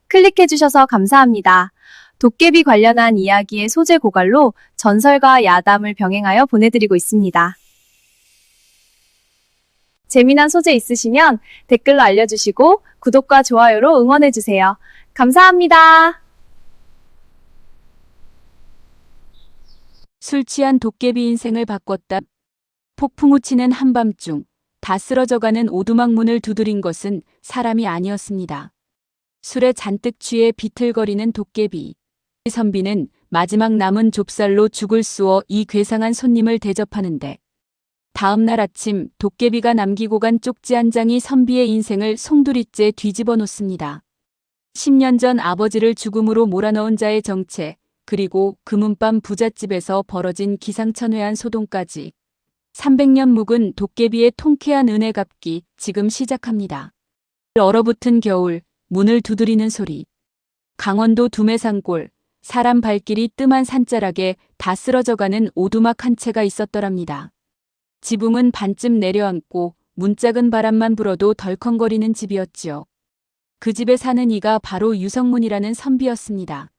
클릭해주셔서 감사합니다. 도깨비 관련한 이야기의 소재 고갈로 전설과 야담을 병행하여 보내드리고 있습니다. 재미난 소재 있으시면 댓글로 알려주시고 구독과 좋아요로 응원해주세요. 감사합니다. 술 취한 도깨비 인생을 바꿨다. 폭풍 우치는 한밤중 다 쓰러져가는 오두막 문을 두드린 것은 사람이 아니었습니다. 술에 잔뜩 취해 비틀거리는 도깨비. 선비는 마지막 남은 좁쌀로 죽을 쑤어 이 괴상한 손님을 대접하는데 다음 날 아침 도깨비가 남기고 간 쪽지 한 장이 선비의 인생을 송두리째 뒤집어 놓습니다. 10년 전 아버지를 죽음으로 몰아넣은 자의 정체, 그리고 금은밤 부잣집에서 벌어진 기상천외한 소동까지 300년 묵은 도깨비의 통쾌한 은혜 갚기 지금 시작합니다. 얼어붙은 겨울, 문을 두드리는 소리. 강원도 두매산골, 사람 발길이 뜸한 산자락에 다 쓰러져가는 오두막 한 채가 있었더랍니다. 지붕은 반쯤 내려앉고 문짝은 바람만 불어도 덜컹거리는 집이었지요. 그 집에 사는 이가 바로 유성문이라는 선비였습니다.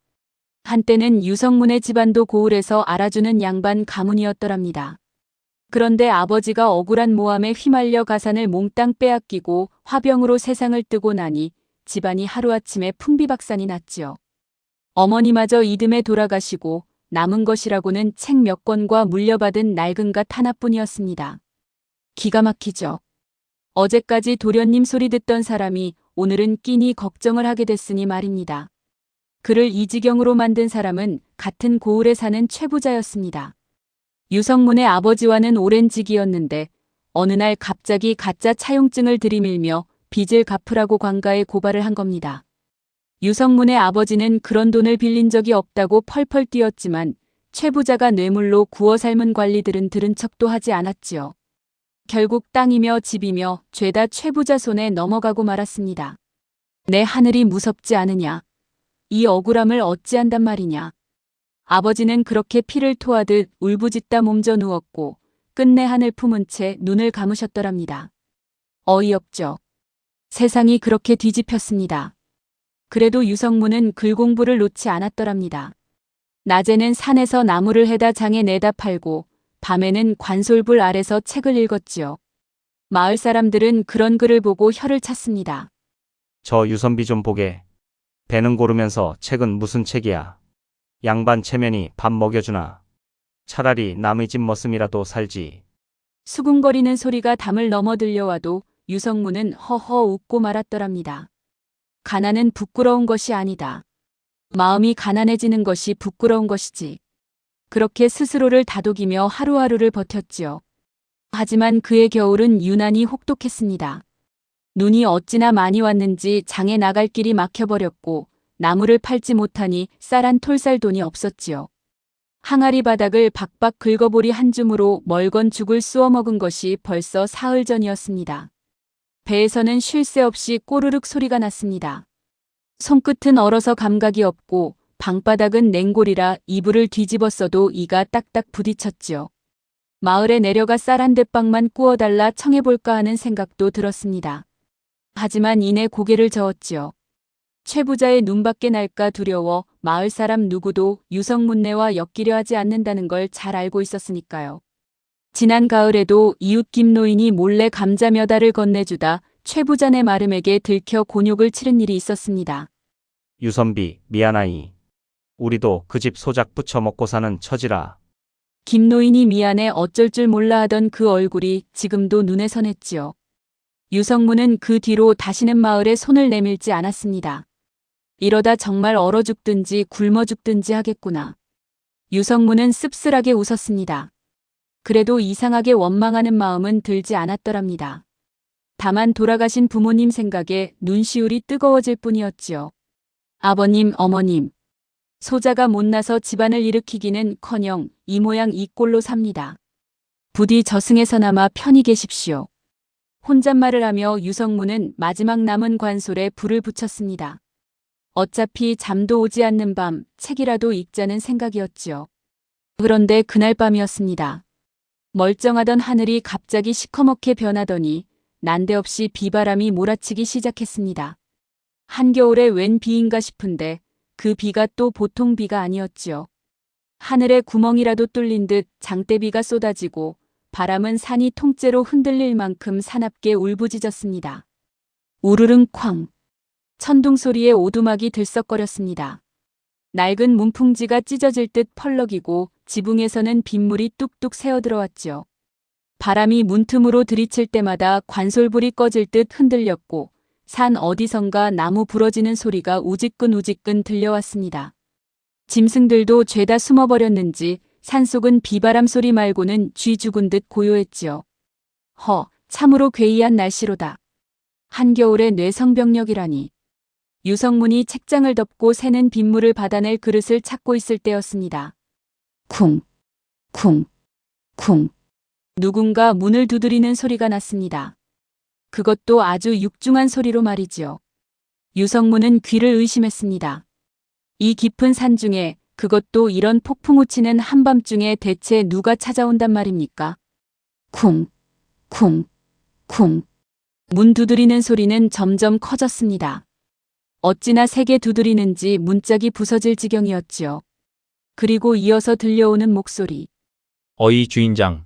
한때는 유성문의 집안도 고을에서 알아주는 양반 가문이었더랍니다. 그런데 아버지가 억울한 모함에 휘말려 가산을 몽땅 빼앗기고 화병으로 세상을 뜨고 나니 집안이 하루아침에 풍비박산이 났지요. 어머니마저 이듬해 돌아가시고 남은 것이라고는 책 몇 권과 물려받은 낡은 갓 하나뿐이었습니다. 기가 막히죠. 어제까지 도련님 소리 듣던 사람이 오늘은 끼니 걱정을 하게 됐으니 말입니다. 그를 이 지경으로 만든 사람은 같은 고을에 사는 최부자였습니다. 유성문의 아버지와는 오랜 직이었는데 어느 날 갑자기 가짜 차용증을 들이밀며 빚을 갚으라고 관가에 고발을 한 겁니다. 유성문의 아버지는 그런 돈을 빌린 적이 없다고 펄펄 뛰었지만 최부자가 뇌물로 구워 삶은 관리들은 들은 척도 하지 않았지요. 결국 땅이며 집이며 죄다 최부자 손에 넘어가고 말았습니다. 내 하늘이 무섭지 않으냐. 이 억울함을 어찌한단 말이냐. 아버지는 그렇게 피를 토하듯 울부짖다 몸져 누웠고 끝내 하늘 품은 채 눈을 감으셨더랍니다. 어이없죠. 세상이 그렇게 뒤집혔습니다. 그래도 유성문은 글 공부를 놓지 않았더랍니다. 낮에는 산에서 나무를 해다 장에 내다 팔고 밤에는 관솔불 아래서 책을 읽었지요. 마을 사람들은 그런 글을 보고 혀를 찼습니다. 저 유선비 좀 보게. 배는 고르면서 책은 무슨 책이야. 양반 체면이 밥 먹여주나. 차라리 남의 집 머슴이라도 살지. 수군거리는 소리가 담을 넘어 들려와도 유성문은 허허 웃고 말았더랍니다. 가난은 부끄러운 것이 아니다. 마음이 가난해지는 것이 부끄러운 것이지. 그렇게 스스로를 다독이며 하루하루를 버텼지요. 하지만 그의 겨울은 유난히 혹독했습니다. 눈이 어찌나 많이 왔는지 장에 나갈 길이 막혀버렸고 나무를 팔지 못하니 쌀한 톨 살 돈이 없었지요. 항아리 바닥을 박박 긁어보리 한 줌으로 멀건 죽을 쑤어 먹은 것이 벌써 사흘 전이었습니다. 배에서는 쉴 새 없이 꼬르륵 소리가 났습니다. 손끝은 얼어서 감각이 없고 방바닥은 냉골이라 이불을 뒤집었어도 이가 딱딱 부딪혔지요. 마을에 내려가 쌀 한 대빵만 구워달라 청해볼까 하는 생각도 들었습니다. 하지만 이내 고개를 저었지요. 최부자의 눈밖에 날까 두려워 마을 사람 누구도 유성문네와 엮이려 하지 않는다는 걸 잘 알고 있었으니까요. 지난 가을에도 이웃 김노인이 몰래 감자 몇 알을 건네주다 최부자네 마름에게 들켜 곤욕을 치른 일이 있었습니다. 유선비, 미안하이. 우리도 그 집 소작 부쳐 먹고 사는 처지라. 김노인이 미안해 어쩔 줄 몰라 하던 그 얼굴이 지금도 눈에 선했지요. 유성문은 그 뒤로 다시는 마을에 손을 내밀지 않았습니다. 이러다 정말 얼어 죽든지 굶어 죽든지 하겠구나. 유성문은 씁쓸하게 웃었습니다. 그래도 이상하게 원망하는 마음은 들지 않았더랍니다. 다만 돌아가신 부모님 생각에 눈시울이 뜨거워질 뿐이었지요. 아버님, 어머님. 소자가 못나서 집안을 일으키기는커녕 이 모양 이 꼴로 삽니다. 부디 저승에서나마 편히 계십시오. 혼잣말을 하며 유성문은 마지막 남은 관솔에 불을 붙였습니다. 어차피 잠도 오지 않는 밤 책이라도 읽자는 생각이었지요. 그런데 그날 밤이었습니다. 멀쩡하던 하늘이 갑자기 시커멓게 변하더니 난데없이 비바람이 몰아치기 시작했습니다. 한겨울에 웬 비인가 싶은데 그 비가 또 보통 비가 아니었지요. 하늘에 구멍이라도 뚫린 듯 장대비가 쏟아지고 바람은 산이 통째로 흔들릴 만큼 사납게 울부짖었습니다. 우르릉 쾅. 천둥 소리에 오두막이 들썩거렸습니다. 낡은 문풍지가 찢어질 듯 펄럭이고 지붕에서는 빗물이 뚝뚝 새어들어왔지요. 바람이 문틈으로 들이칠 때마다 관솔불이 꺼질 듯 흔들렸고 산 어디선가 나무 부러지는 소리가 우지끈 들려왔습니다. 짐승들도 죄다 숨어버렸는지 산속은 비바람 소리 말고는 쥐 죽은 듯 고요했지요. 참으로 괴이한 날씨로다. 한겨울의 뇌성병력이라니. 유성문이 책장을 덮고 새는 빗물을 받아낼 그릇을 찾고 있을 때였습니다. 쿵, 쿵, 쿵. 누군가 문을 두드리는 소리가 났습니다. 그것도 아주 육중한 소리로 말이지요. 유성문은 귀를 의심했습니다. 이 깊은 산 중에 그것도 이런 폭풍 우치는 한밤중에 대체 누가 찾아온단 말입니까? 쿵, 쿵, 쿵. 문 두드리는 소리는 점점 커졌습니다. 어찌나 세게 두드리는지 문짝이 부서질 지경이었지요. 그리고 이어서 들려오는 목소리. 어이 주인장.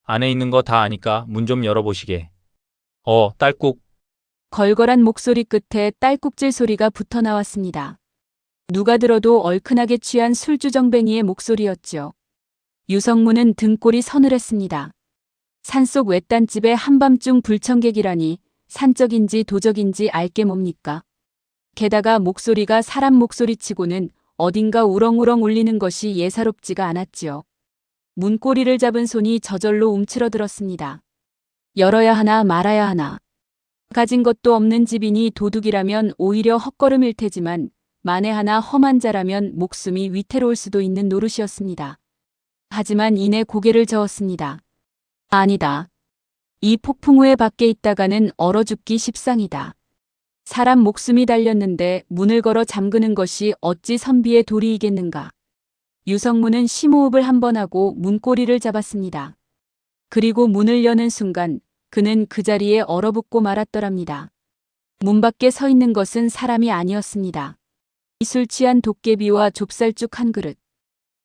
안에 있는 거 다 아니까 문 좀 열어보시게. 딸꾹. 걸걸한 목소리 끝에 딸꾹질 소리가 붙어 나왔습니다. 누가 들어도 얼큰하게 취한 술주정뱅이의 목소리였죠. 유성문은 등골이 서늘했습니다. 산속 외딴집에 한밤중 불청객이라니 산적인지 도적인지 알게 뭡니까? 게다가 목소리가 사람 목소리치고는 어딘가 우렁우렁 울리는 것이 예사롭지가 않았지요. 문고리를 잡은 손이 저절로 움츠러들었습니다. 열어야 하나 말아야 하나. 가진 것도 없는 집이니 도둑이라면 오히려 헛걸음일 테지만 만에 하나 험한 자라면 목숨이 위태로울 수도 있는 노릇이었습니다. 하지만 이내 고개를 저었습니다. 아니다. 이 폭풍우에 밖에 있다가는 얼어 죽기 십상이다. 사람 목숨이 달렸는데 문을 걸어 잠그는 것이 어찌 선비의 도리이겠는가. 유성문은 심호흡을 한번 하고 문고리를 잡았습니다. 그리고 문을 여는 순간 그는 그 자리에 얼어붙고 말았더랍니다. 문 밖에 서 있는 것은 사람이 아니었습니다. 술 취한 도깨비와 좁쌀죽 한 그릇.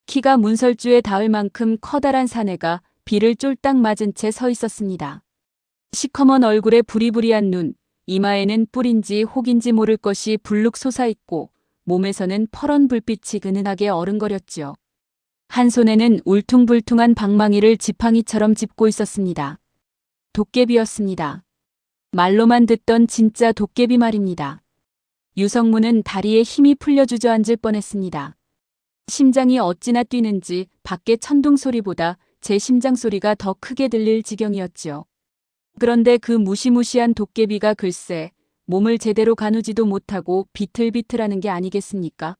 키가 문설주에 닿을 만큼 커다란 사내가 비를 쫄딱 맞은 채 서 있었습니다. 시커먼 얼굴에 부리부리한 눈, 이마에는 뿔인지 혹인지 모를 것이 불룩 솟아있고 몸에서는 퍼런 불빛이 은은하게 어른거렸지요. 한 손에는 울퉁불퉁한 방망이를 지팡이처럼 짚고 있었습니다. 도깨비였습니다. 말로만 듣던 진짜 도깨비 말입니다. 유성문은 다리에 힘이 풀려 주저앉을 뻔했습니다. 심장이 어찌나 뛰는지 밖의 천둥 소리보다 제 심장 소리가 더 크게 들릴 지경이었지요. 그런데 그 무시무시한 도깨비가 글쎄 몸을 제대로 가누지도 못하고 비틀비틀하는 게 아니겠습니까?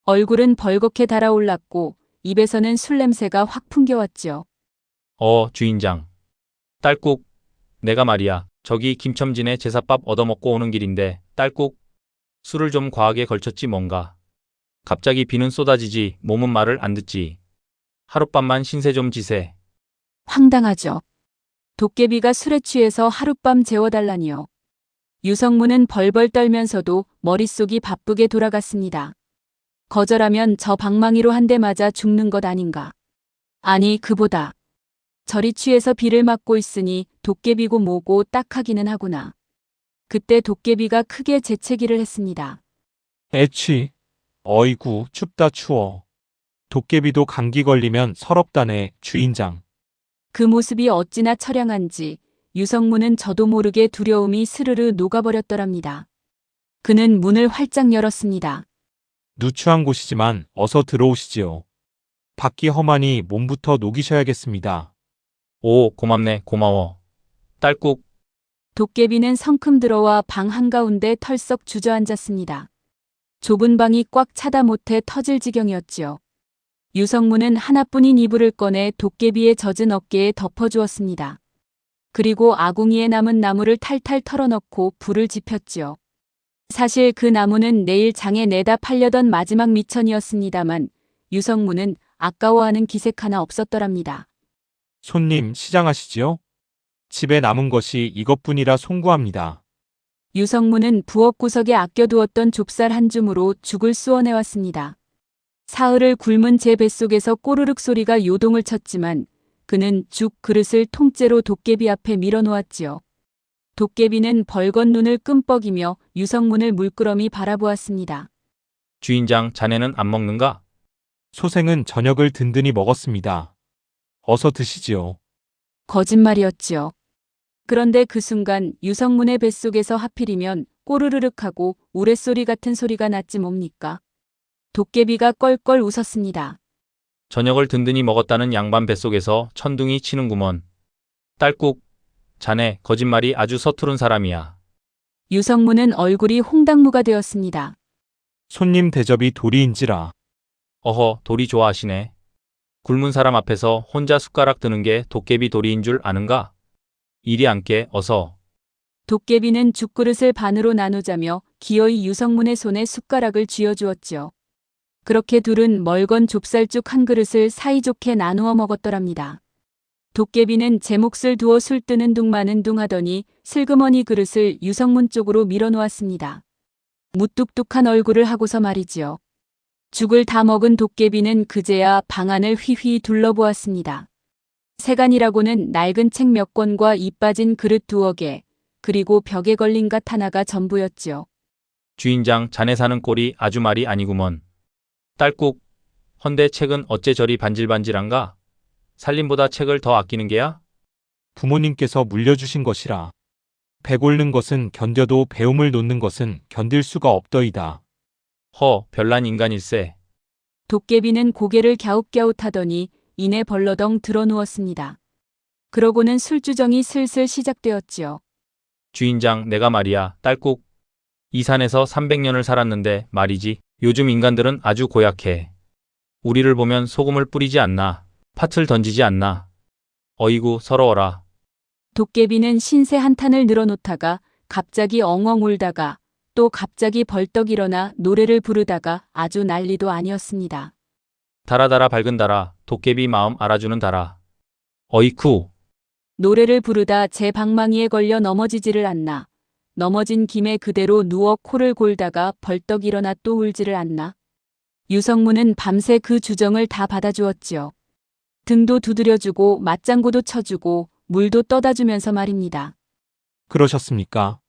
얼굴은 벌겋게 달아올랐고 입에서는 술 냄새가 확 풍겨왔지요. 주인장. 딸꾹. 내가 말이야. 저기 김첨진의 제사밥 얻어먹고 오는 길인데 딸꾹. 술을 좀 과하게 걸쳤지 뭔가. 갑자기 비는 쏟아지지 몸은 말을 안 듣지. 하룻밤만 신세 좀 지세. 황당하죠. 도깨비가 술에 취해서 하룻밤 재워달라니요. 유성문은 벌벌 떨면서도 머릿속이 바쁘게 돌아갔습니다. 거절하면 저 방망이로 한 대 맞아 죽는 것 아닌가. 아니 그보다 저리 취해서 비를 맞고 있으니 도깨비고 뭐고 딱하기는 하구나. 그때 도깨비가 크게 재채기를 했습니다. 애취. 어이구 춥다 추워. 도깨비도 감기 걸리면 서럽다네 주인장. 그 모습이 어찌나 처량한지 유성문은 저도 모르게 두려움이 스르르 녹아버렸더랍니다. 그는 문을 활짝 열었습니다. 누추한 곳이지만 어서 들어오시지요. 밖이 험하니 몸부터 녹이셔야겠습니다. 고맙네 고마워. 딸꾹. 도깨비는 성큼 들어와 방 한가운데 털썩 주저앉았습니다. 좁은 방이 꽉 차다 못해 터질 지경이었지요. 유성문은 하나뿐인 이불을 꺼내 도깨비의 젖은 어깨에 덮어주었습니다. 그리고 아궁이에 남은 나무를 탈탈 털어넣고 불을 지폈지요. 사실 그 나무는 내일 장에 내다 팔려던 마지막 미천이었습니다만 유성문은 아까워하는 기색 하나 없었더랍니다. 손님 시장하시지요? 집에 남은 것이 이것뿐이라 송구합니다. 유성문은 부엌 구석에 아껴두었던 좁쌀 한 줌으로 죽을 쑤어내왔습니다. 사흘을 굶은 제 뱃속에서 꼬르륵 소리가 요동을 쳤지만 그는 죽 그릇을 통째로 도깨비 앞에 밀어놓았지요. 도깨비는 벌건 눈을 끔뻑이며 유성문을 물끄러미 바라보았습니다. 주인장, 자네는 안 먹는가? 소생은 저녁을 든든히 먹었습니다. 어서 드시지요. 거짓말이었지요. 그런데 그 순간 유성문의 뱃속에서 하필이면 꼬르르륵 하고 우레소리 같은 소리가 났지 뭡니까? 도깨비가 껄껄 웃었습니다. 저녁을 든든히 먹었다는 양반 뱃속에서 천둥이 치는구먼. 딸꾹, 자네 거짓말이 아주 서투른 사람이야. 유성문은 얼굴이 홍당무가 되었습니다. 손님 대접이 도리인지라. 어허, 도리 좋아하시네. 굶은 사람 앞에서 혼자 숟가락 드는 게 도깨비 도리인 줄 아는가? 이리 앉게, 어서. 도깨비는 죽그릇을 반으로 나누자며 기어이 유성문의 손에 숟가락을 쥐어주었지요. 그렇게 둘은 멀건 좁쌀죽 한 그릇을 사이좋게 나누어 먹었더랍니다. 도깨비는 제 몫을 두어 술 뜨는 둥 마는 둥 하더니 슬그머니 그릇을 유성문 쪽으로 밀어놓았습니다. 무뚝뚝한 얼굴을 하고서 말이지요. 죽을 다 먹은 도깨비는 그제야 방 안을 휘휘 둘러보았습니다. 세간이라고는 낡은 책 몇 권과 이 빠진 그릇 2개, 그리고 벽에 걸린 갓 하나가 전부였지요. 주인장, 자네 사는 꼴이 아주 말이 아니구먼. 딸꾹, 헌데 책은 어째 저리 반질반질한가? 살림보다 책을 더 아끼는 게야? 부모님께서 물려주신 것이라. 배 곪는 것은 견뎌도 배움을 놓는 것은 견딜 수가 없더이다. 허, 별난 인간일세. 도깨비는 고개를 갸웃갸웃하더니 이내 벌러덩 드러누웠습니다. 그러고는 술주정이 슬슬 시작되었지요. 주인장, 내가 말이야, 딸꾹. 이 산에서 300년을 살았는데 말이지, 요즘 인간들은 아주 고약해. 우리를 보면 소금을 뿌리지 않나, 팥을 던지지 않나. 어이구, 서러워라. 도깨비는 신세 한탄을 늘어놓다가 갑자기 엉엉 울다가 또 갑자기 벌떡 일어나 노래를 부르다가 아주 난리도 아니었습니다. 달아달아 밝은 달아, 도깨비 마음 알아주는 달아. 어이쿠. 노래를 부르다 제 방망이에 걸려 넘어지지를 않나. 넘어진 김에 그대로 누워 코를 골다가 벌떡 일어나 또 울지를 않나. 유성문은 밤새 그 주정을 다 받아주었지요. 등도 두드려주고 맞장구도 쳐주고 물도 떠다주면서 말입니다. 그러셨습니까?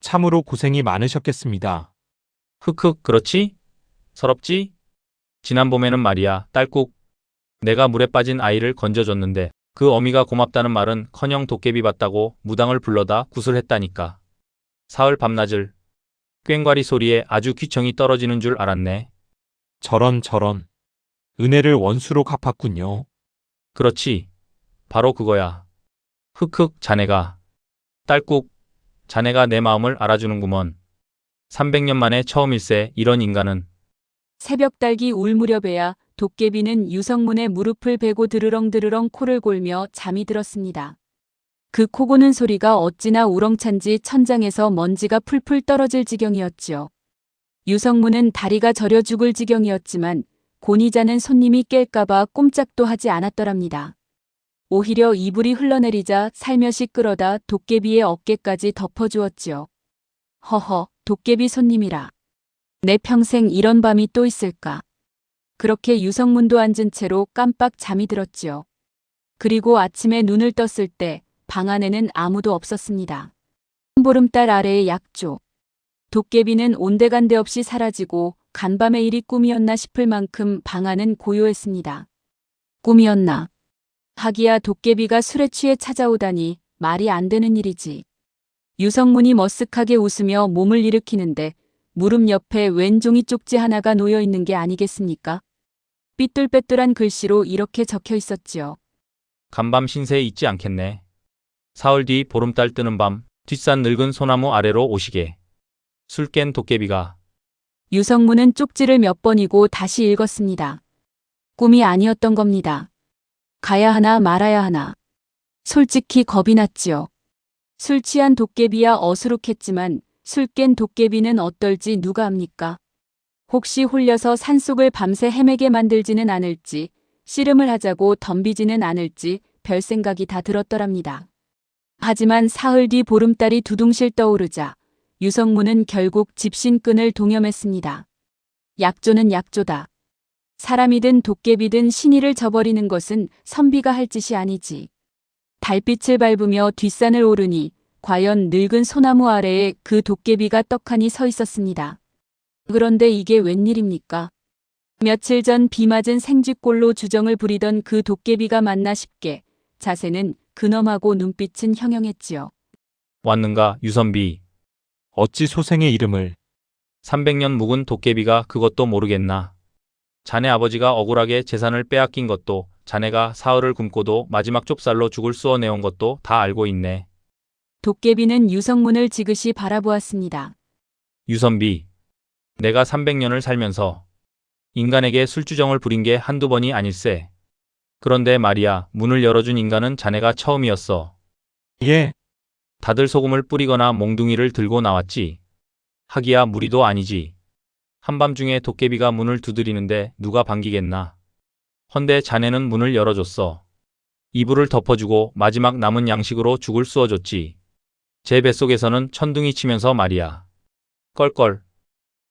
참으로 고생이 많으셨겠습니다. 흑흑, 그렇지? 서럽지? 지난 봄에는 말이야, 딸꾹. 내가 물에 빠진 아이를 건져줬는데 그 어미가 고맙다는 말은 커녕 도깨비 봤다고 무당을 불러다 구슬했다니까. 사흘 밤낮을 꽹과리 소리에 아주 귀청이 떨어지는 줄 알았네. 저런. 은혜를 원수로 갚았군요. 그렇지. 바로 그거야. 흑흑, 자네가. 딸꾹. 자네가 내 마음을 알아주는구먼. 300년 만에 처음일세, 이런 인간은. 새벽달기 울 무렵에야 도깨비는 유성문의 무릎을 베고 드르렁드르렁 코를 골며 잠이 들었습니다. 그 코 고는 소리가 어찌나 우렁찬지 천장에서 먼지가 풀풀 떨어질 지경이었지요. 유성문은 다리가 저려 죽을 지경이었지만 곤히 자는 손님이 깰까봐 꼼짝도 하지 않았더랍니다. 오히려 이불이 흘러내리자 살며시 끌어다 도깨비의 어깨까지 덮어주었지요. 허허, 도깨비 손님이라. 내 평생 이런 밤이 또 있을까. 그렇게 유성문도 앉은 채로 깜빡 잠이 들었지요. 그리고 아침에 눈을 떴을 때 방 안에는 아무도 없었습니다. 보름달 아래의 약조. 도깨비는 온데간데 없이 사라지고 간밤의 일이 꿈이었나 싶을 만큼 방 안은 고요했습니다. 꿈이었나. 하기야 도깨비가 술에 취해 찾아오다니 말이 안 되는 일이지. 유성문이 머쓱하게 웃으며 몸을 일으키는데 무릎 옆에 웬 종이 쪽지 하나가 놓여 있는 게 아니겠습니까? 삐뚤빼뚤한 글씨로 이렇게 적혀 있었지요. 간밤 신세에 있지 않겠네. 사흘 뒤 보름달 뜨는 밤, 뒷산 늙은 소나무 아래로 오시게. 술 깬 도깨비가. 유성문은 쪽지를 몇 번이고 다시 읽었습니다. 꿈이 아니었던 겁니다. 가야 하나 말아야 하나. 솔직히 겁이 났지요. 술 취한 도깨비야 어수룩했지만 술 깬 도깨비는 어떨지 누가 압니까? 혹시 홀려서 산속을 밤새 헤매게 만들지는 않을지, 씨름을 하자고 덤비지는 않을지 별 생각이 다 들었더랍니다. 하지만 사흘 뒤 보름달이 두둥실 떠오르자 유성문은 결국 집신끈을 동염했습니다. 약조는 약조다. 사람이든 도깨비든 신의를 저버리는 것은 선비가 할 짓이 아니지. 달빛을 밟으며 뒷산을 오르니 과연 늙은 소나무 아래에 그 도깨비가 떡하니 서 있었습니다. 그런데 이게 웬일입니까? 며칠 전 비 맞은 생쥐꼴로 주정을 부리던 그 도깨비가 맞나 싶게 자세는 근엄하고 눈빛은 형형했지요. 왔는가, 유선비. 어찌 소생의 이름을 300년 묵은 도깨비가 그것도 모르겠나. 자네 아버지가 억울하게 재산을 빼앗긴 것도, 자네가 사흘을 굶고도 마지막 좁쌀로 죽을 쏘아내온 것도 다 알고 있네. 도깨비는 유성문을 지그시 바라보았습니다. 유선비. 내가 300년을 살면서 인간에게 술주정을 부린 게 한두 번이 아닐세. 그런데 말이야, 문을 열어준 인간은 자네가 처음이었어. 예, 다들 소금을 뿌리거나 몽둥이를 들고 나왔지. 하기야 무리도 아니지. 한밤중에 도깨비가 문을 두드리는데 누가 반기겠나. 헌데 자네는 문을 열어줬어. 이불을 덮어주고 마지막 남은 양식으로 죽을 쑤어줬지. 제 뱃속에서는 천둥이 치면서 말이야. 껄껄.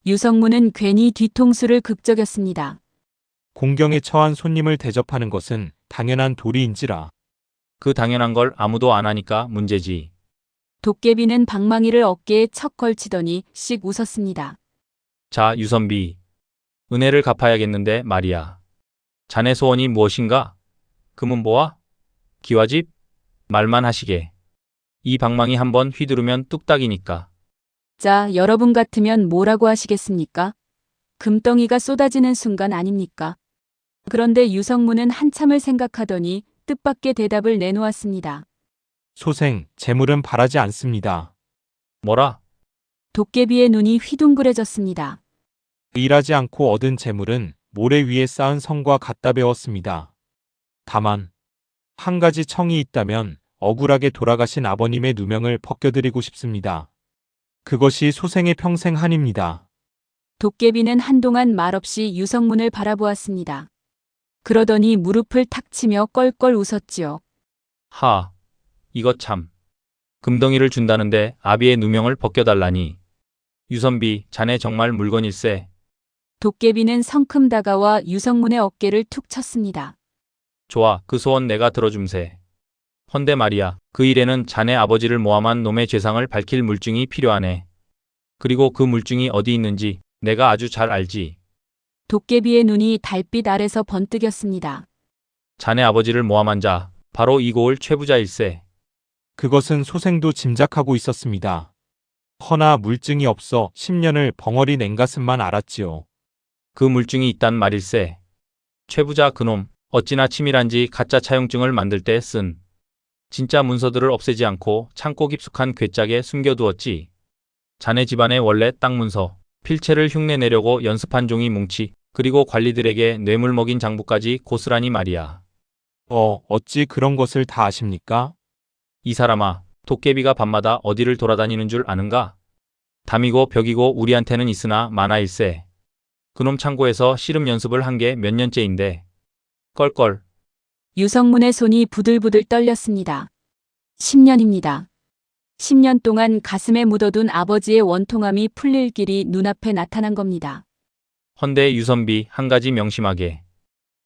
유성문은 괜히 뒤통수를 극적였습니다. 공경에 처한 손님을 대접하는 것은 당연한 도리인지라. 그 당연한 걸 아무도 안 하니까 문제지. 도깨비는 방망이를 어깨에 척 걸치더니 씩 웃었습니다. 자, 유선비. 은혜를 갚아야겠는데 말이야. 자네 소원이 무엇인가? 금은보화? 기와집? 말만 하시게. 이 방망이 한번 휘두르면 뚝딱이니까. 자, 여러분 같으면 뭐라고 하시겠습니까? 금덩이가 쏟아지는 순간 아닙니까? 그런데 유성문은 한참을 생각하더니 뜻밖의 대답을 내놓았습니다. 소생, 재물은 바라지 않습니다. 뭐라? 도깨비의 눈이 휘둥그레졌습니다. 일하지 않고 얻은 재물은 모래 위에 쌓은 성과 같다 배웠습니다. 다만 한 가지 청이 있다면 억울하게 돌아가신 아버님의 누명을 벗겨드리고 싶습니다. 그것이 소생의 평생 한입니다. 도깨비는 한동안 말없이 유성문을 바라보았습니다. 그러더니 무릎을 탁 치며 껄껄 웃었지요. 하. 이거 참. 금덩이를 준다는데 아비의 누명을 벗겨달라니. 유선비, 자네 정말 물건일세. 도깨비는 성큼 다가와 유성문의 어깨를 툭 쳤습니다. 좋아, 그 소원 내가 들어줌세. 헌데 말이야, 그 일에는 자네 아버지를 모함한 놈의 죄상을 밝힐 물증이 필요하네. 그리고 그 물증이 어디 있는지 내가 아주 잘 알지. 도깨비의 눈이 달빛 아래서 번뜩였습니다. 자네 아버지를 모함한 자, 바로 이고을 최부자일세. 그것은 소생도 짐작하고 있었습니다. 허나 물증이 없어 10년을 벙어리 낸 가슴만 알았지요. 그 물증이 있단 말일세. 최부자 그놈, 어찌나 치밀한지 가짜 차용증을 만들 때 쓴 진짜 문서들을 없애지 않고 창고 깊숙한 괴짝에 숨겨두었지. 자네 집안의 원래 땅 문서, 필체를 흉내내려고 연습한 종이 뭉치, 그리고 관리들에게 뇌물 먹인 장부까지 고스란히 말이야. 어찌 그런 것을 다 아십니까? 이 사람아, 도깨비가 밤마다 어디를 돌아다니는 줄 아는가? 담이고 벽이고 우리한테는 있으나 만화일세. 그놈 창고에서 씨름 연습을 한 게 몇 년째인데. 껄껄. 유성문의 손이 부들부들 떨렸습니다. 10년입니다. 10년 동안 가슴에 묻어둔 아버지의 원통함이 풀릴 길이 눈앞에 나타난 겁니다. 헌데 유선비, 한 가지 명심하게.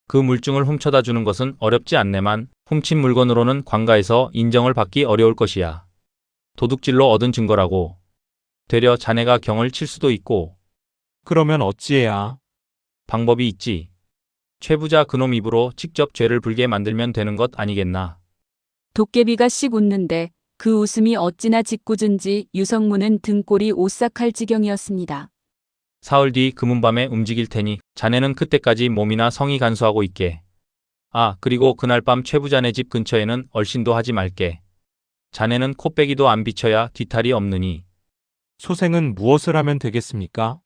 그 물증을 훔쳐다 주는 것은 어렵지 않네만 훔친 물건으로는 관가에서 인정을 받기 어려울 것이야. 도둑질로 얻은 증거라고. 되려 자네가 경을 칠 수도 있고. 그러면 어찌해야? 방법이 있지. 최부자 그놈 입으로 직접 죄를 불게 만들면 되는 것 아니겠나. 도깨비가 씩 웃는데 그 웃음이 어찌나 짓궂은지 유성문은 등골이 오싹할 지경이었습니다. 사흘 뒤 금은밤에 움직일 테니 자네는 그때까지 몸이나 성이 간수하고 있게. 아, 그리고 그날 밤 최부자네 집 근처에는 얼씬도 하지 말게. 자네는 코빼기도 안 비쳐야 뒤탈이 없느니. 소생은 무엇을 하면 되겠습니까?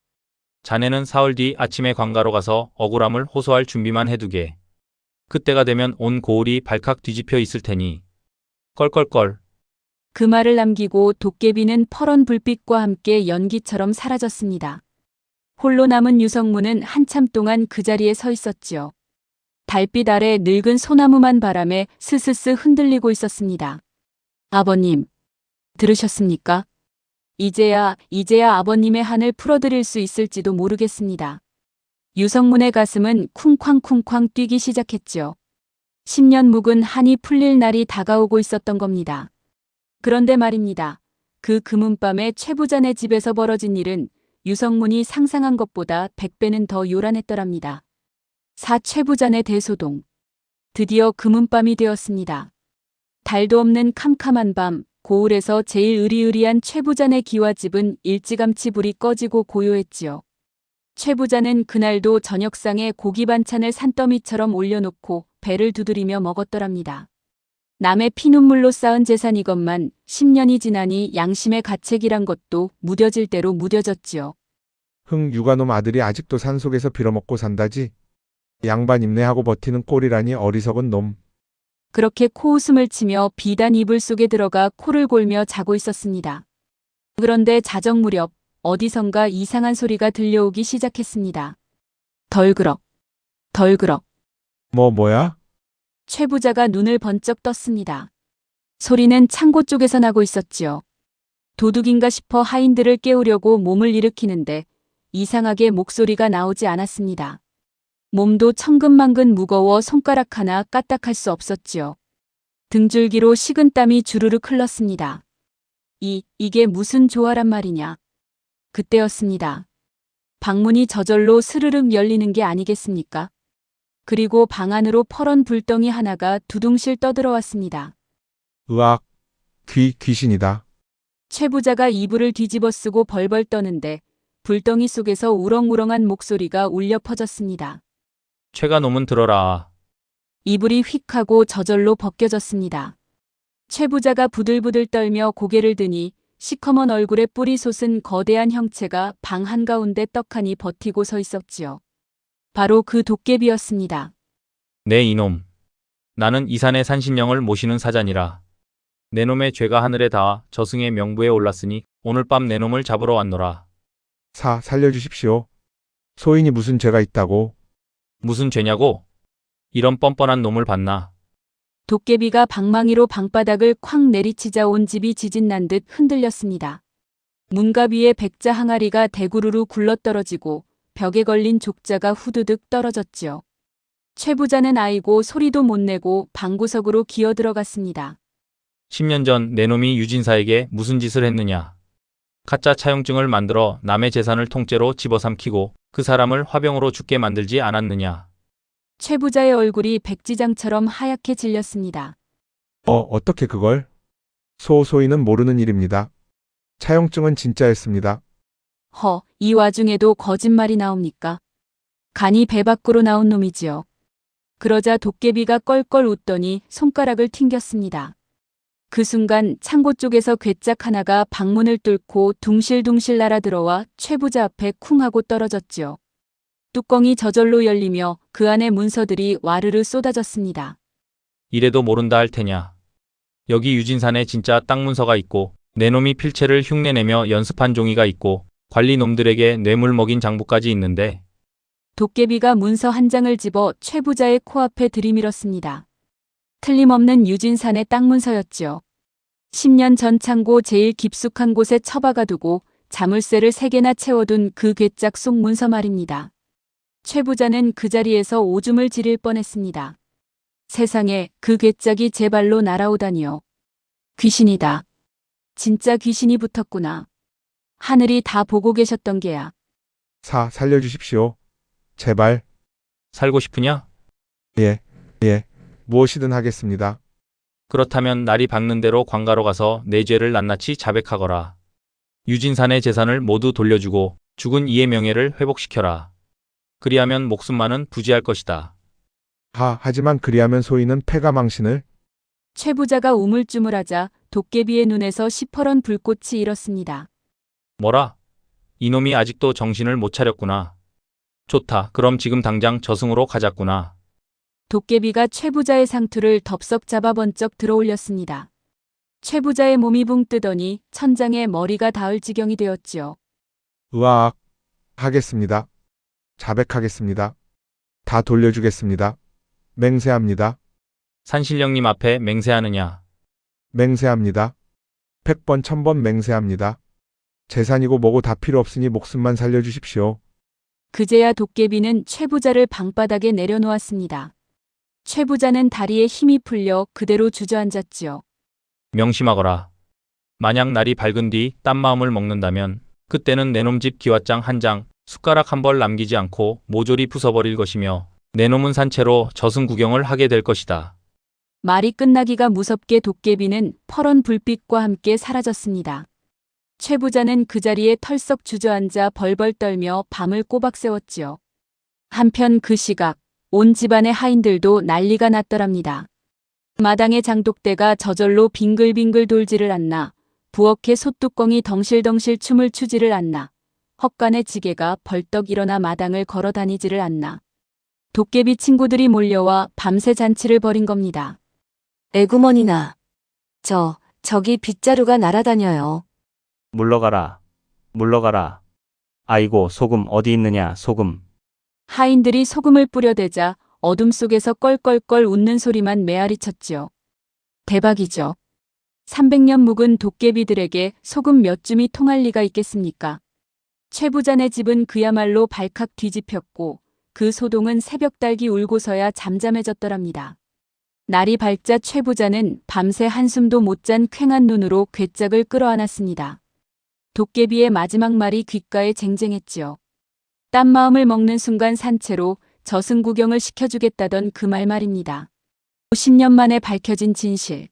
자네는 사흘 뒤 아침에 관가로 가서 억울함을 호소할 준비만 해두게. 그때가 되면 온 고을이 발칵 뒤집혀 있을 테니. 껄껄껄. 그 말을 남기고 도깨비는 퍼런 불빛과 함께 연기처럼 사라졌습니다. 홀로 남은 유성문은 한참 동안 그 자리에 서 있었지요. 달빛 아래 늙은 소나무만 바람에 스스스 흔들리고 있었습니다. 아버님, 들으셨습니까? 이제야 아버님의 한을 풀어드릴 수 있을지도 모르겠습니다. 유성문의 가슴은 쿵쾅쿵쾅 뛰기 시작했죠. 10년 묵은 한이 풀릴 날이 다가오고 있었던 겁니다. 그런데 말입니다. 그 금은밤에 최 부자네 집에서 벌어진 일은 유성문이 상상한 것보다 100배는 더 요란했더랍니다. 최 부자네 대소동. 드디어 금은밤이 되었습니다. 달도 없는 캄캄한 밤, 고을에서 제일 으리으리한 최 부자네 기와집은 일찌감치 불이 꺼지고 고요했지요. 최 부자는 그날도 저녁상에 고기 반찬을 산더미처럼 올려놓고 배를 두드리며 먹었더랍니다. 남의 피눈물로 쌓은 재산이건만 10년이 지나니 양심의 가책이란 것도 무뎌질 대로 무뎌졌지요. 육아놈 아들이 아직도 산속에서 빌어먹고 산다지. 양반 임내하고 버티는 꼴이라니 어리석은 놈. 그렇게 코웃음을 치며 비단 이불 속에 들어가 코를 골며 자고 있었습니다. 그런데 자정 무렵 어디선가 이상한 소리가 들려오기 시작했습니다. 덜그럭, 덜그럭. 뭐야? 최 부자가 눈을 번쩍 떴습니다. 소리는 창고 쪽에서 나고 있었지요. 도둑인가 싶어 하인들을 깨우려고 몸을 일으키는데 이상하게 목소리가 나오지 않았습니다. 몸도 천근만근 무거워 손가락 하나 까딱할 수 없었지요. 등줄기로 식은땀이 주르륵 흘렀습니다. 이게 무슨 조화란 말이냐. 그때였습니다. 방문이 저절로 스르륵 열리는 게 아니겠습니까? 그리고 방 안으로 퍼런 불덩이 하나가 두둥실 떠들어왔습니다. 으악, 귀신이다. 최 부자가 이불을 뒤집어 쓰고 벌벌 떠는데 불덩이 속에서 우렁우렁한 목소리가 울려 퍼졌습니다. 최가 놈은 들어라. 이불이 휙 하고 저절로 벗겨졌습니다. 최 부자가 부들부들 떨며 고개를 드니 시커먼 얼굴에 뿔이 솟은 거대한 형체가 방 한가운데 떡하니 버티고 서 있었지요. 바로 그 도깨비였습니다. 네 이놈. 나는 이산의 산신령을 모시는 사자니라. 내 놈의 죄가 하늘에 닿아 저승의 명부에 올랐으니 오늘 밤 내 놈을 잡으러 왔노라. 살려주십시오. 소인이 무슨 죄가 있다고? 무슨 죄냐고? 이런 뻔뻔한 놈을 봤나? 도깨비가 방망이로 방바닥을 쾅 내리치자 온 집이 지진난 듯 흔들렸습니다. 문갑 위에 백자 항아리가 대구르르 굴러떨어지고 벽에 걸린 족자가 후두득 떨어졌지요. 최 부자는 아이고 소리도 못 내고 방구석으로 기어 들어갔습니다. 10년 전 내 놈이 유진사에게 무슨 짓을 했느냐? 가짜 차용증을 만들어 남의 재산을 통째로 집어삼키고 그 사람을 화병으로 죽게 만들지 않았느냐? 최 부자의 얼굴이 백지장처럼 하얗게 질렸습니다. 어떻게 그걸? 소인은 모르는 일입니다. 차용증은 진짜였습니다. 이 와중에도 거짓말이 나옵니까? 간이 배 밖으로 나온 놈이지요. 그러자 도깨비가 껄껄 웃더니 손가락을 튕겼습니다. 그 순간 창고 쪽에서 괴짝 하나가 방문을 뚫고 둥실둥실 날아들어와 최 부자 앞에 쿵 하고 떨어졌지요. 뚜껑이 저절로 열리며 그 안에 문서들이 와르르 쏟아졌습니다. 이래도 모른다 할 테냐. 여기 유진산에 진짜 땅 문서가 있고 내 놈이 필체를 흉내내며 연습한 종이가 있고 관리 놈들에게 뇌물 먹인 장부까지 있는데. 도깨비가 문서 한 장을 집어 최 부자의 코앞에 들이밀었습니다. 틀림없는 유진산의 땅 문서였지요. 10년 전 창고 제일 깊숙한 곳에 처박아 두고 자물쇠를 3개나 채워둔 그 괴짝 속 문서 말입니다. 최 부자는 그 자리에서 오줌을 지릴 뻔했습니다. 세상에 그 괴짝이 제 발로 날아오다니요. 귀신이다. 진짜 귀신이 붙었구나. 하늘이 다 보고 계셨던 게야. 살려주십시오. 제발. 살고 싶으냐? 예. 무엇이든 하겠습니다. 그렇다면 날이 밝는 대로 관가로 가서 내 죄를 낱낱이 자백하거라. 유진산의 재산을 모두 돌려주고 죽은 이의 명예를 회복시켜라. 그리하면 목숨만은 부지할 것이다. 하지만 그리하면 소인은 패가 망신을? 최 부자가 우물쭈물하자 도깨비의 눈에서 시퍼런 불꽃이 일었습니다. 뭐라? 이놈이 아직도 정신을 못 차렸구나. 좋다. 그럼 지금 당장 저승으로 가자꾸나. 도깨비가 최 부자의 상투를 덥석 잡아 번쩍 들어올렸습니다. 최 부자의 몸이 붕 뜨더니 천장에 머리가 닿을 지경이 되었지요. 으악. 하겠습니다. 자백하겠습니다. 다 돌려주겠습니다. 맹세합니다. 산신령님 앞에 맹세하느냐? 맹세합니다. 100번 1000번 맹세합니다. 재산이고 뭐고 다 필요 없으니 목숨만 살려주십시오. 그제야 도깨비는 최 부자를 방바닥에 내려놓았습니다. 최 부자는 다리에 힘이 풀려 그대로 주저앉았지요. 명심하거라. 만약 날이 밝은 뒤 딴 마음을 먹는다면 그때는 내 놈 집 기와장 한 장, 숟가락 한 벌 남기지 않고 모조리 부숴버릴 것이며 내 놈은 산채로 저승 구경을 하게 될 것이다. 말이 끝나기가 무섭게 도깨비는 퍼런 불빛과 함께 사라졌습니다. 최 부자는 그 자리에 털썩 주저앉아 벌벌 떨며 밤을 꼬박 새웠지요. 한편 그 시각 온 집안의 하인들도 난리가 났더랍니다. 마당의 장독대가 저절로 빙글빙글 돌지를 않나, 부엌의 솥뚜껑이 덩실덩실 춤을 추지를 않나, 헛간의 지게가 벌떡 일어나 마당을 걸어 다니지를 않나. 도깨비 친구들이 몰려와 밤새 잔치를 벌인 겁니다. 에구머니나. 저기 빗자루가 날아다녀요. 물러가라. 물러가라. 아이고, 소금 어디 있느냐, 소금. 하인들이 소금을 뿌려대자 어둠 속에서 껄껄껄 웃는 소리만 메아리쳤지요. 대박이죠. 300년 묵은 도깨비들에게 소금 몇 줌이 통할 리가 있겠습니까? 최 부자네 집은 그야말로 발칵 뒤집혔고 그 소동은 새벽달기 울고서야 잠잠해졌더랍니다. 날이 밝자 최 부자는 밤새 한숨도 못 잔 퀭한 눈으로 괴짝을 끌어안았습니다. 도깨비의 마지막 말이 귓가에 쟁쟁했지요. 딴 마음을 먹는 순간 산채로 저승 구경을 시켜주겠다던 그 말입니다. 10년 만에 밝혀진 진실.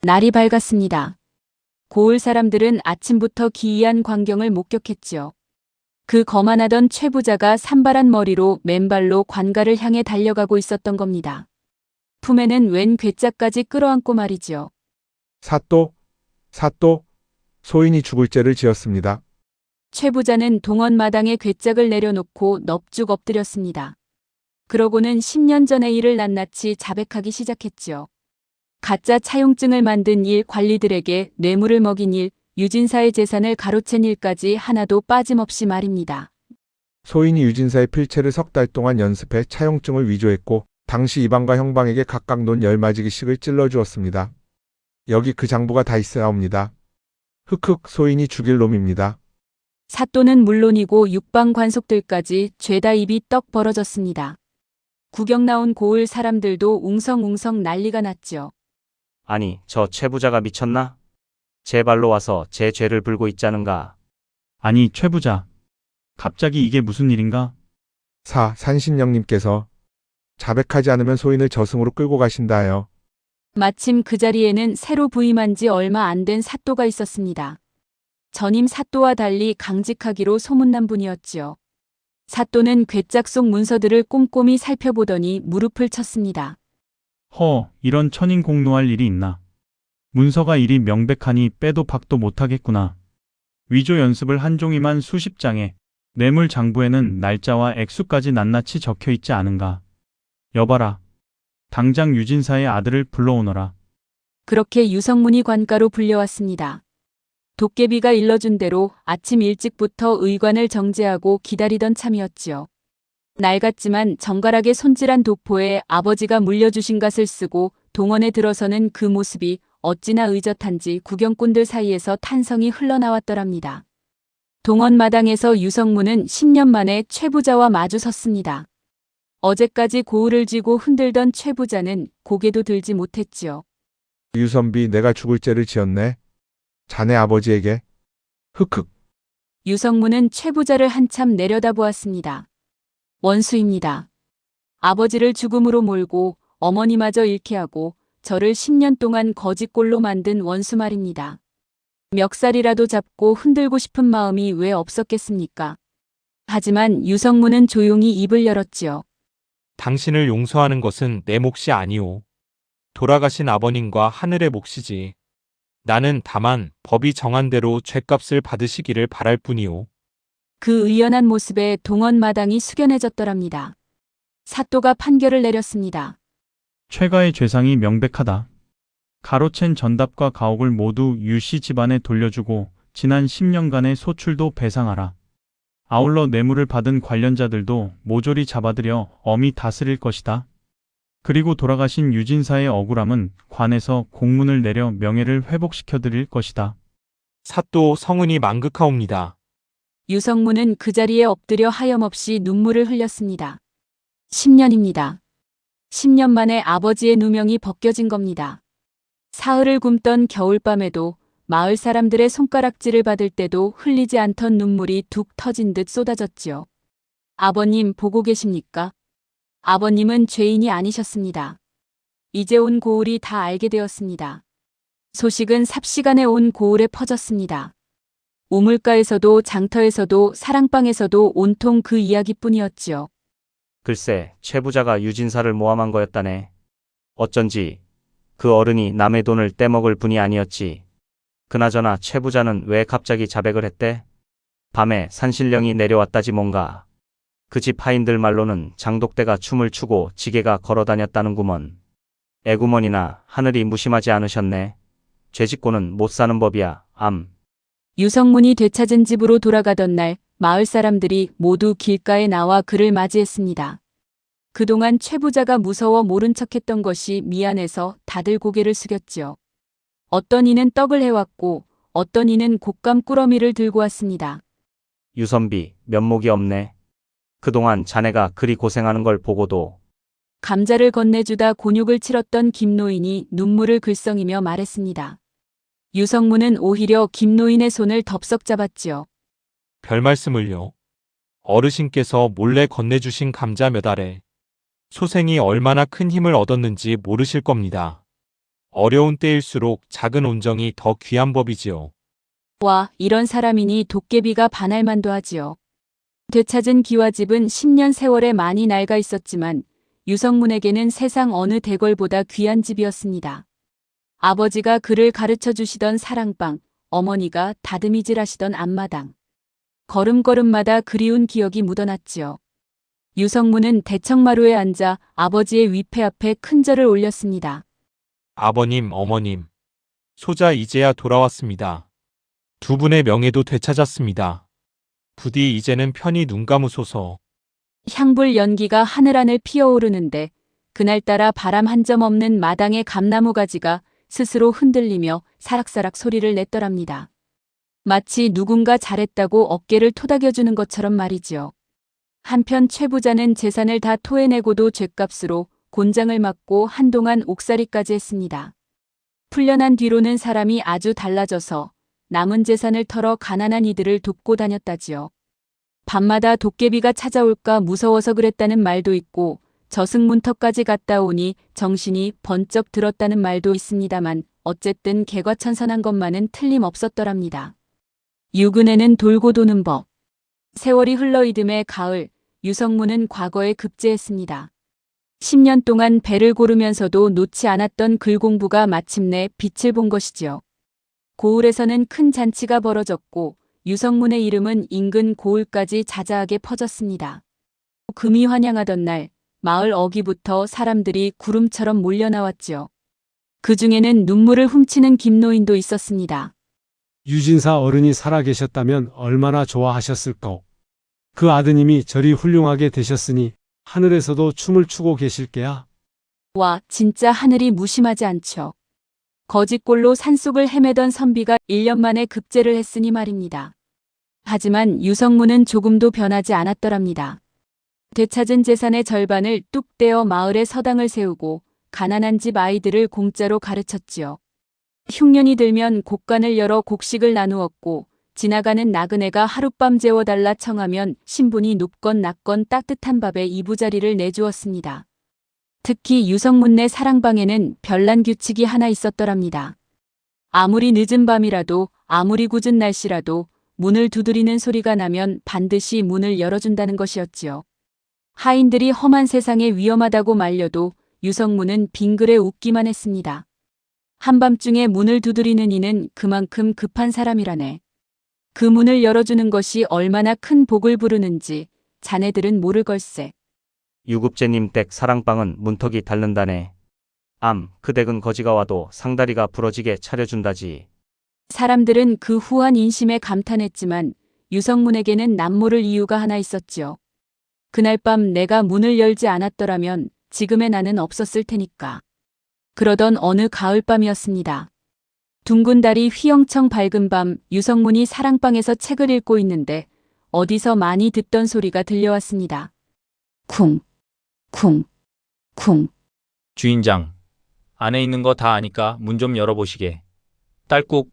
날이 밝았습니다. 고을 사람들은 아침부터 기이한 광경을 목격했지요. 그 거만하던 최 부자가 산발한 머리로 맨발로 관가를 향해 달려가고 있었던 겁니다. 품에는 웬 괴짝까지 끌어안고 말이지요. 사또, 소인이 죽을 죄를 지었습니다. 최 부자는 동원 마당에 괴짝을 내려놓고 넙죽 엎드렸습니다. 그러고는 10년 전의 일을 낱낱이 자백하기 시작했지요. 가짜 차용증을 만든 일, 관리들에게 뇌물을 먹인 일, 유진사의 재산을 가로챈 일까지 하나도 빠짐없이 말입니다. 소인이 유진사의 필체를 6달 동안 연습해 차용증을 위조했고 당시 이방과 형방에게 각각 논 10마지기씩을 찔러주었습니다. 여기 그 장부가 다 있사옵니다. 흑흑, 소인이 죽일 놈입니다. 사또는 물론이고 육방 관속들까지 죄다 입이 떡 벌어졌습니다. 구경 나온 고을 사람들도 웅성웅성 난리가 났지요. 아니, 저 최 부자가 미쳤나? 제 발로 와서 제 죄를 불고 있자는가? 아니, 최 부자. 갑자기 이게 무슨 일인가? 산신령님께서 자백하지 않으면 소인을 저승으로 끌고 가신다 하여. 마침 그 자리에는 새로 부임한 지 얼마 안 된 사또가 있었습니다. 전임 사또와 달리 강직하기로 소문난 분이었지요. 사또는 괴짝 속 문서들을 꼼꼼히 살펴보더니 무릎을 쳤습니다. 이런 천인공노할 일이 있나? 문서가 이리 명백하니 빼도 박도 못하겠구나. 위조 연습을 한 종이만 수십 장에 뇌물 장부에는 날짜와 액수까지 낱낱이 적혀 있지 않은가? 여봐라. 당장 유진사의 아들을 불러오너라. 그렇게 유성문이 관가로 불려왔습니다. 도깨비가 일러준 대로 아침 일찍부터 의관을 정제하고 기다리던 참이었지요. 낡았지만 정갈하게 손질한 도포에 아버지가 물려주신 갓을 쓰고 동원에 들어서는 그 모습이 어찌나 의젓한지 구경꾼들 사이에서 탄성이 흘러나왔더랍니다. 동원 마당에서 유성문은 10년 만에 최 부자와 마주 섰습니다. 어제까지 고을을 쥐고 흔들던 최 부자는 고개도 들지 못했지요. 유선비, 내가 죽을 죄를 지었네. 자네 아버지에게. 흑흑. 유성문은 최 부자를 한참 내려다보았습니다. 원수입니다. 아버지를 죽음으로 몰고 어머니마저 잃게 하고 저를 10년 동안 거지꼴로 만든 원수 말입니다. 멱살이라도 잡고 흔들고 싶은 마음이 왜 없었겠습니까? 하지만 유성문은 조용히 입을 열었지요. 당신을 용서하는 것은 내 몫이 아니오. 돌아가신 아버님과 하늘의 몫이지. 나는 다만 법이 정한 대로 죗값을 받으시기를 바랄 뿐이오. 그 의연한 모습에 동원 마당이 숙연해졌더랍니다. 사또가 판결을 내렸습니다. 최가의 죄상이 명백하다. 가로챈 전답과 가옥을 모두 유씨 집안에 돌려주고 지난 10년간의 소출도 배상하라. 아울러 뇌물을 받은 관련자들도 모조리 잡아들여 엄히 다스릴 것이다. 그리고 돌아가신 유진사의 억울함은 관에서 공문을 내려 명예를 회복시켜드릴 것이다. 사또 성은이 망극하옵니다. 유성문은 그 자리에 엎드려 하염없이 눈물을 흘렸습니다. 10년입니다. 10년 만에 아버지의 누명이 벗겨진 겁니다. 사흘을 굶던 겨울밤에도 마을 사람들의 손가락질을 받을 때도 흘리지 않던 눈물이 툭 터진 듯 쏟아졌지요. 아버님 보고 계십니까? 아버님은 죄인이 아니셨습니다. 이제 온 고을이 다 알게 되었습니다. 소식은 삽시간에 온 고을에 퍼졌습니다. 우물가에서도 장터에서도 사랑방에서도 온통 그 이야기뿐이었지요. 글쎄, 최 부자가 유진사를 모함한 거였다네. 어쩐지 그 어른이 남의 돈을 떼먹을 분이 아니었지. 그나저나 최 부자는 왜 갑자기 자백을 했대? 밤에 산신령이 내려왔다지 뭔가. 그 집 하인들 말로는 장독대가 춤을 추고 지게가 걸어다녔다는구먼. 애구머니나 하늘이 무심하지 않으셨네. 죄짓고는 못 사는 법이야. 유성문이 되찾은 집으로 돌아가던 날 마을 사람들이 모두 길가에 나와 그를 맞이했습니다. 그동안 최 부자가 무서워 모른 척했던 것이 미안해서 다들 고개를 숙였지요. 어떤 이는 떡을 해왔고 어떤 이는 곶감 꾸러미를 들고 왔습니다. 유선비, 면목이 없네. 그동안 자네가 그리 고생하는 걸 보고도. 감자를 건네주다 곤욕을 치렀던 김노인이 눈물을 글썽이며 말했습니다. 유성문은 오히려 김노인의 손을 덥석 잡았지요. 별 말씀을요. 어르신께서 몰래 건네주신 감자 몇 알에 소생이 얼마나 큰 힘을 얻었는지 모르실 겁니다. 어려운 때일수록 작은 온정이 더 귀한 법이지요. 와, 이런 사람이니 도깨비가 반할만도 하지요. 되찾은 기와집은 10년 세월에 많이 낡아 있었지만 유성문에게는 세상 어느 대궐보다 귀한 집이었습니다. 아버지가 그를 가르쳐 주시던 사랑방, 어머니가 다듬이질 하시던 앞마당. 걸음걸음마다 그리운 기억이 묻어났지요. 유성문은 대청마루에 앉아 아버지의 위패 앞에 큰 절을 올렸습니다. 아버님, 어머님. 소자 이제야 돌아왔습니다. 두 분의 명예도 되찾았습니다. 부디 이제는 편히 눈 감으소서. 향불 연기가 하늘하늘 피어오르는데 그날따라 바람 한 점 없는 마당의 감나무 가지가 스스로 흔들리며 사락사락 소리를 냈더랍니다. 마치 누군가 잘했다고 어깨를 토닥여주는 것처럼 말이지요. 한편 최 부자는 재산을 다 토해내고도 죗값으로 곤장을 맞고 한동안 옥살이까지 했습니다. 풀려난 뒤로는 사람이 아주 달라져서 남은 재산을 털어 가난한 이들을 돕고 다녔다지요. 밤마다 도깨비가 찾아올까 무서워서 그랬다는 말도 있고 저승문턱까지 갔다 오니 정신이 번쩍 들었다는 말도 있습니다만 어쨌든 개과천선한 것만은 틀림없었더랍니다. 유근에는 돌고 도는 법. 세월이 흘러 이듬해 가을, 유성문은 과거에 급제했습니다. 10년 동안 배를 고르면서도 놓지 않았던 글공부가 마침내 빛을 본 것이지요. 고을에서는 큰 잔치가 벌어졌고 유성문의 이름은 인근 고을까지 자자하게 퍼졌습니다. 금이 환영하던 날 마을 어귀부터 사람들이 구름처럼 몰려나왔지요. 그 중에는 눈물을 훔치는 김노인도 있었습니다. 유진사 어른이 살아계셨다면 얼마나 좋아하셨을까. 그 아드님이 저리 훌륭하게 되셨으니 하늘에서도 춤을 추고 계실 게야. 와, 진짜 하늘이 무심하지 않죠. 거짓골로 산속을 헤매던 선비가 1년 만에 급제를 했으니 말입니다. 하지만 유성문은 조금도 변하지 않았더랍니다. 되찾은 재산의 절반을 뚝 떼어 마을에 서당을 세우고 가난한 집 아이들을 공짜로 가르쳤지요. 흉년이 들면 곡간을 열어 곡식을 나누었고 지나가는 나그네가 하룻밤 재워달라 청하면 신분이 높건 낮건 따뜻한 밥에 이부자리를 내주었습니다. 특히 유성문네 사랑방에는 별난 규칙이 하나 있었더랍니다. 아무리 늦은 밤이라도 아무리 궂은 날씨라도 문을 두드리는 소리가 나면 반드시 문을 열어준다는 것이었지요. 하인들이 험한 세상에 위험하다고 말려도 유성문은 빙그레 웃기만 했습니다. 한밤중에 문을 두드리는 이는 그만큼 급한 사람이라네. 그 문을 열어주는 것이 얼마나 큰 복을 부르는지 자네들은 모를 걸세. 유급제님 댁 사랑방은 문턱이 닳는다네. 그 댁은 거지가 와도 상다리가 부러지게 차려준다지. 사람들은 그 후한 인심에 감탄했지만 유성문에게는 남모를 이유가 하나 있었지요. 그날 밤 내가 문을 열지 않았더라면 지금의 나는 없었을 테니까. 그러던 어느 가을밤이었습니다. 둥근 달이 휘영청 밝은 밤 유성문이 사랑방에서 책을 읽고 있는데 어디서 많이 듣던 소리가 들려왔습니다. 쿵, 쿵, 쿵. 주인장, 안에 있는 거 다 아니까 문 좀 열어보시게. 딸꾹.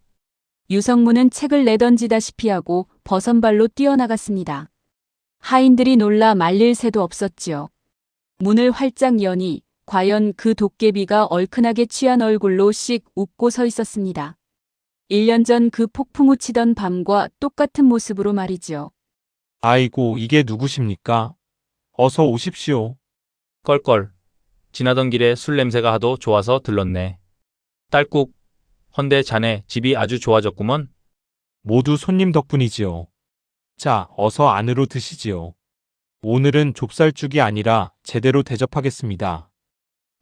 유성문은 책을 내던지다시피 하고 버선발로 뛰어나갔습니다. 하인들이 놀라 말릴 새도 없었지요. 문을 활짝 여니 과연 그 도깨비가 얼큰하게 취한 얼굴로 씩 웃고 서 있었습니다. 1년 전 그 폭풍우 치던 밤과 똑같은 모습으로 말이지요. 아이고, 이게 누구십니까? 어서 오십시오. 껄껄. 지나던 길에 술 냄새가 하도 좋아서 들렀네. 딸꾹. 헌데 자네 집이 아주 좋아졌구먼. 모두 손님 덕분이지요. 자, 어서 안으로 드시지요. 오늘은 좁쌀죽이 아니라 제대로 대접하겠습니다.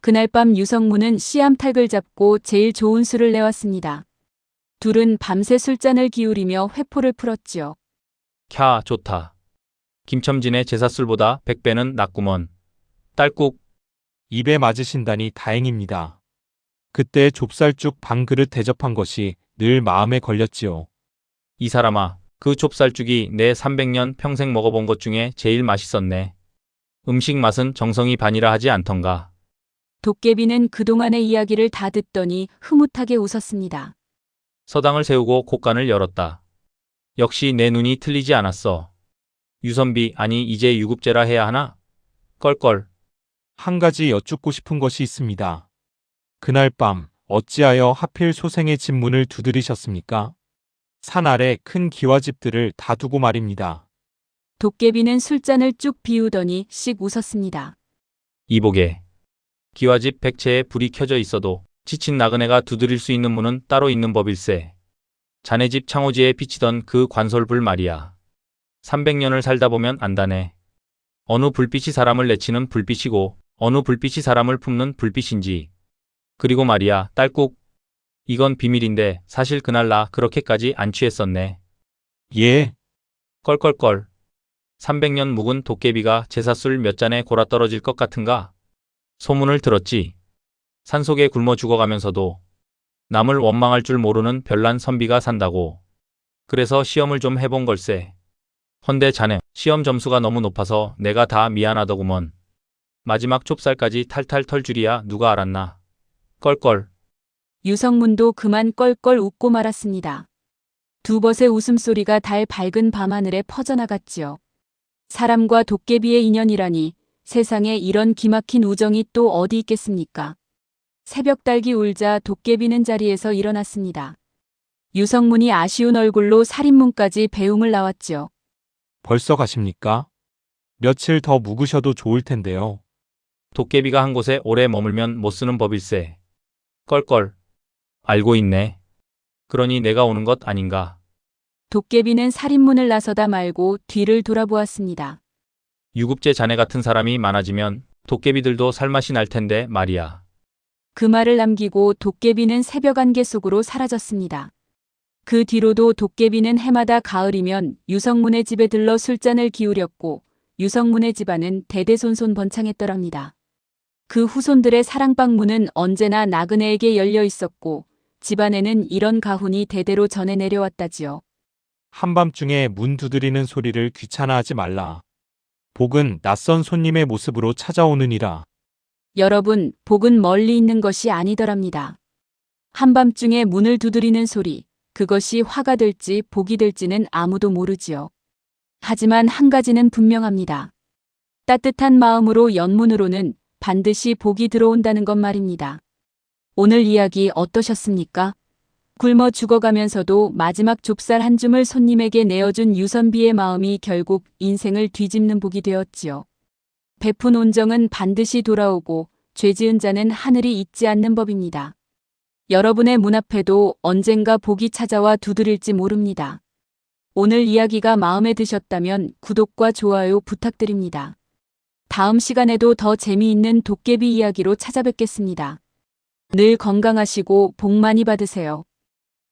그날 밤 유성문은 씨암탉을 잡고 제일 좋은 술을 내왔습니다. 둘은 밤새 술잔을 기울이며 회포를 풀었지요. 캬, 좋다. 김첨진의 제사술보다 100배는 낫구먼. 딸꾹. 입에 맞으신다니 다행입니다. 그때 좁쌀죽 반 그릇 대접한 것이 늘 마음에 걸렸지요. 이 사람아, 그 좁쌀죽이 내 300년 평생 먹어본 것 중에 제일 맛있었네. 음식 맛은 정성이 반이라 하지 않던가. 도깨비는 그동안의 이야기를 다 듣더니 흐뭇하게 웃었습니다. 서당을 세우고 곳간을 열었다. 역시 내 눈이 틀리지 않았어. 유선비, 아니 이제 유급제라 해야 하나? 껄껄. 한 가지 여쭙고 싶은 것이 있습니다. 그날 밤 어찌하여 하필 소생의 집 문을 두드리셨습니까? 산 아래 큰 기와집들을 다 두고 말입니다. 도깨비는 술잔을 쭉 비우더니 씩 웃었습니다. 이보게. 기와집 백채에 불이 켜져 있어도 지친 나그네가 두드릴 수 있는 문은 따로 있는 법일세. 자네 집 창호지에 비치던 그 관솔불 말이야. 300년을 살다 보면 안다네. 어느 불빛이 사람을 내치는 불빛이고 어느 불빛이 사람을 품는 불빛인지. 그리고 말이야, 딸꾹. 이건 비밀인데 사실 그날 나 그렇게까지 안 취했었네. 예, 껄껄껄. 300년 묵은 도깨비가 제사술 몇 잔에 골아떨어질 것 같은가? 소문을 들었지. 산속에 굶어 죽어가면서도 남을 원망할 줄 모르는 별난 선비가 산다고. 그래서 시험을 좀 해본 걸세. 헌데 자네 시험 점수가 너무 높아서 내가 다 미안하더구먼. 마지막 좁쌀까지 탈탈 털 줄이야 누가 알았나. 껄껄. 유성문도 그만 껄껄 웃고 말았습니다. 두 벗의 웃음소리가 달 밝은 밤하늘에 퍼져나갔지요. 사람과 도깨비의 인연이라니 세상에 이런 기막힌 우정이 또 어디 있겠습니까? 새벽 달기 울자 도깨비는 자리에서 일어났습니다. 유성문이 아쉬운 얼굴로 살인문까지 배웅을 나왔지요. 벌써 가십니까? 며칠 더 묵으셔도 좋을 텐데요. 도깨비가 한 곳에 오래 머물면 못 쓰는 법일세. 껄껄. 알고 있네. 그러니 내가 오는 것 아닌가. 도깨비는 살인문을 나서다 말고 뒤를 돌아보았습니다. 유급제 자네 같은 사람이 많아지면 도깨비들도 살맛이 날 텐데 말이야. 그 말을 남기고 도깨비는 새벽 안개 속으로 사라졌습니다. 그 뒤로도 도깨비는 해마다 가을이면 유성문의 집에 들러 술잔을 기울였고 유성문의 집안은 대대손손 번창했더랍니다. 그 후손들의 사랑방 문은 언제나 나그네에게 열려 있었고 집안에는 이런 가훈이 대대로 전해 내려왔다지요. 한밤중에 문 두드리는 소리를 귀찮아하지 말라. 복은 낯선 손님의 모습으로 찾아오느니라. 여러분, 복은 멀리 있는 것이 아니더랍니다. 한밤중에 문을 두드리는 소리, 그것이 화가 될지 복이 될지는 아무도 모르지요. 하지만 한 가지는 분명합니다. 따뜻한 마음으로 연문으로는 반드시 복이 들어온다는 것 말입니다. 오늘 이야기 어떠셨습니까? 굶어 죽어가면서도 마지막 좁쌀 한 줌을 손님에게 내어준 유선비의 마음이 결국 인생을 뒤집는 복이 되었지요. 베푼 온정은 반드시 돌아오고 죄 지은 자는 하늘이 잊지 않는 법입니다. 여러분의 문 앞에도 언젠가 복이 찾아와 두드릴지 모릅니다. 오늘 이야기가 마음에 드셨다면 구독과 좋아요 부탁드립니다. 다음 시간에도 더 재미있는 도깨비 이야기로 찾아뵙겠습니다. 늘 건강하시고 복 많이 받으세요.